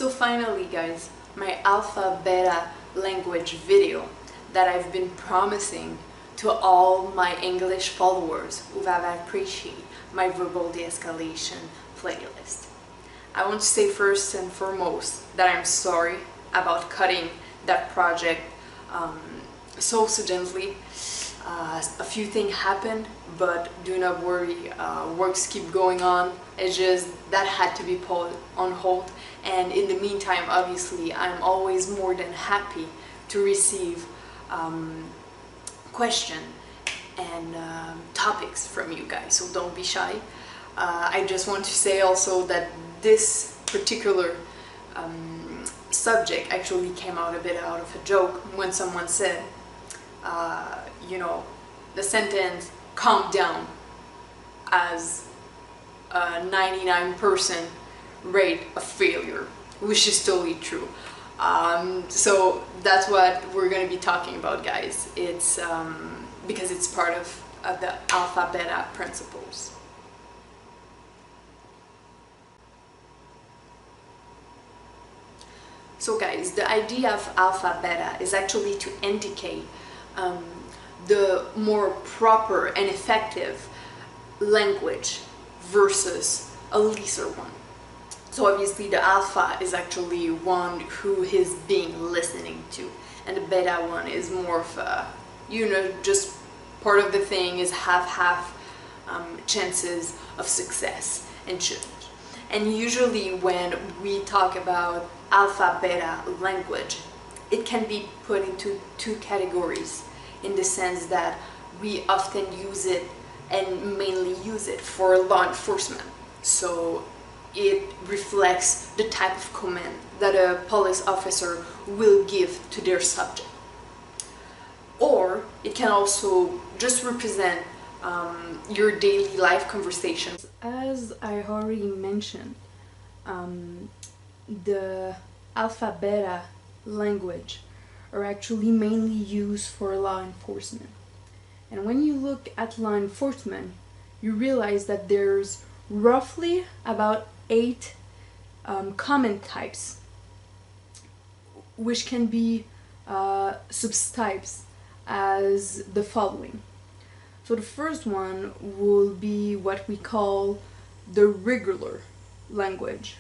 So finally guys, my alpha beta language video that I've been promising to all my English followers who have appreciated my verbal de-escalation playlist. I want to say first and foremost that I'm sorry about cutting that project so suddenly. A few things happened, but do not worry, works keep going on. It's just that had to be put on hold, and in the meantime obviously I'm always more than happy to receive questions and topics from you guys, so don't be shy. I just want to say also that this particular subject actually came out a bit out of a joke when someone said you know, the sentence calm down as a 99% rate of failure, which is totally true. So that's what we're going to be talking about, guys. It's because it's part of the alpha beta principles. So guys, the idea of alpha beta is actually to indicate the more proper and effective language versus a lesser one. So obviously the alpha is actually one who is being listening to, and the beta one is more of a, you know, just part of the thing is half chances of success and change. And usually when we talk about alpha beta language, it can be put into two categories, in the sense that we often use it and mainly use it for law enforcement. So it reflects the type of command that a police officer will give to their subject. Or it can also just represent your daily life conversations. As I already mentioned, the alpha beta language are actually mainly used for law enforcement. And when you look at law enforcement, you realize that there's roughly about 8 common types, which can be subtypes as the following. So the first one will be what we call the regular language,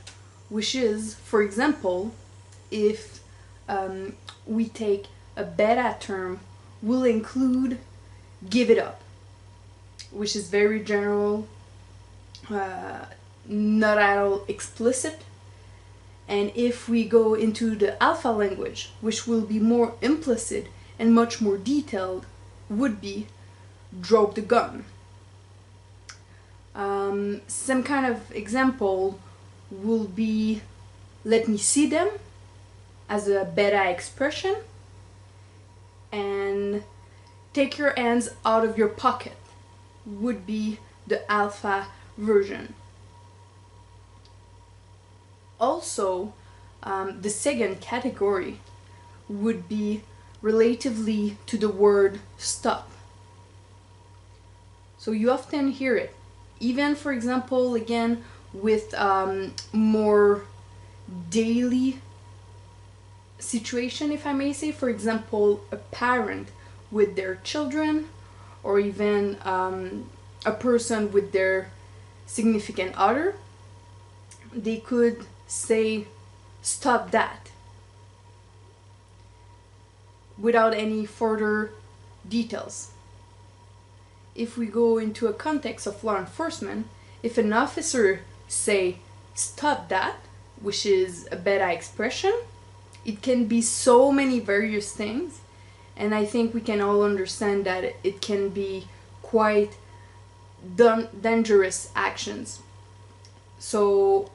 which is, for example, if we take a beta term, will include give it up, which is very general, not at all explicit. And if we go into the alpha language, which will be more implicit and much more detailed, would be drop the gun. Some kind of example will be let me see them, as a beta expression, and take your hands out of your pocket would be the alpha version. Also, the second category would be relatively to the word stop. So you often hear it, even for example, again, with more daily situation, if I may say. For example, a parent with their children, or even a person with their significant other, they could say stop that without any further details. If we go into a context of law enforcement, if an officer say stop that, which is a beta expression, it can be so many various things, and I think we can all understand that it can be quite dangerous actions. So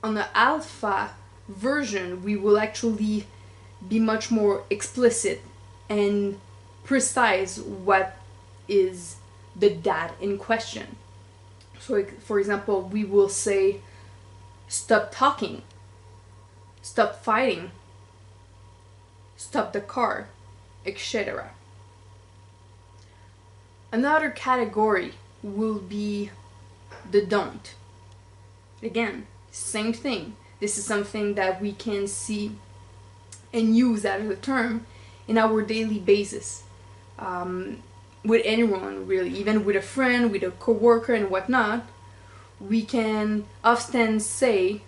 on the alpha version, we will actually be much more explicit and precise what is the dat in question. So for example, we will say stop talking, stop fighting, stop the car, etc. Another category will be the don't. Again, same thing. This is something that we can see and use as a term in our daily basis. With anyone really, even with a friend, with a coworker and whatnot, we can often say,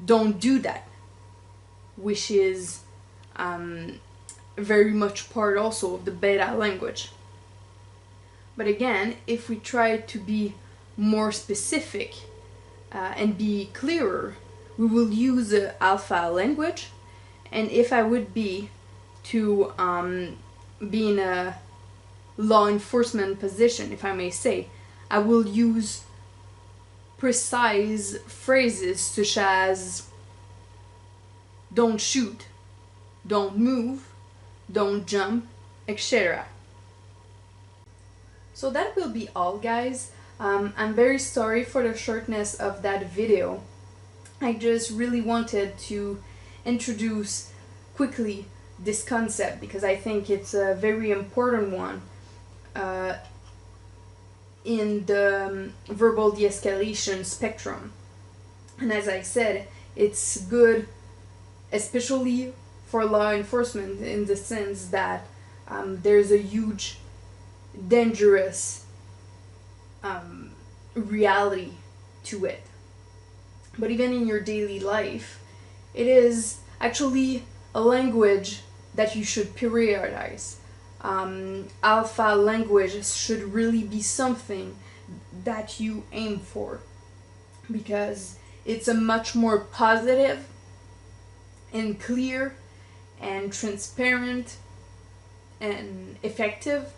don't do that, which is very much part also of the beta language. But again, if we try to be more specific and be clearer, we will use the alpha language. And if I would be to be in a law enforcement position, if I may say, I will use precise phrases such as don't shoot, don't move, don't jump, etc. So that will be all, guys. I'm very sorry for the shortness of that video. I just really wanted to introduce quickly this concept because I think it's a very important one in the verbal de-escalation spectrum. And as I said, it's good especially for law enforcement in the sense that there's a huge dangerous reality to it. But even in your daily life, it is actually a language that you should periodize. Alpha language should really be something that you aim for because it's a much more positive and clear and transparent and effective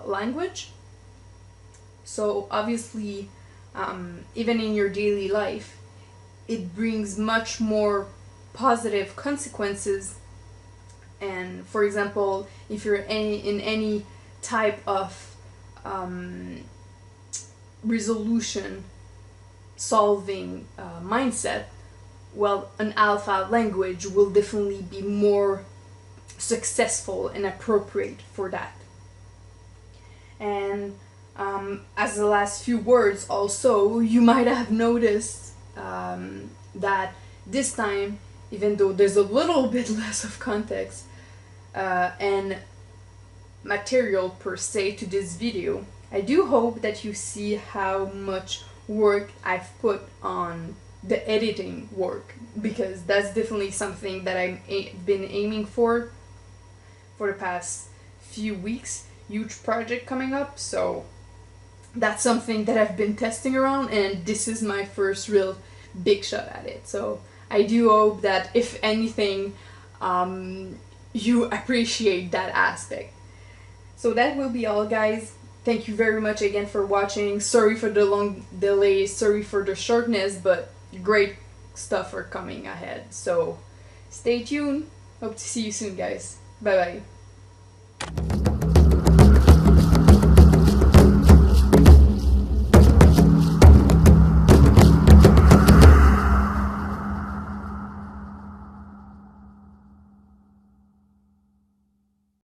language. So obviously, even in your daily life, it brings much more positive consequences. And for example, if you're in any type of resolution solving mindset, well, an alpha language will definitely be more successful and appropriate for that. And as the last few words also, you might have noticed that this time, even though there's a little bit less of context and material per se to this video, I do hope that you see how much work I've put on the editing work, because that's definitely something that I've been aiming for the past few weeks. Huge project coming up, so that's something that I've been testing around, and this is my first real big shot at it. So I do hope that if anything, you appreciate that aspect. So that will be all, guys. Thank you very much again for watching. Sorry for the long delay, sorry for the shortness, but great stuff are coming ahead. So stay tuned. Hope to see you soon, guys. Bye bye.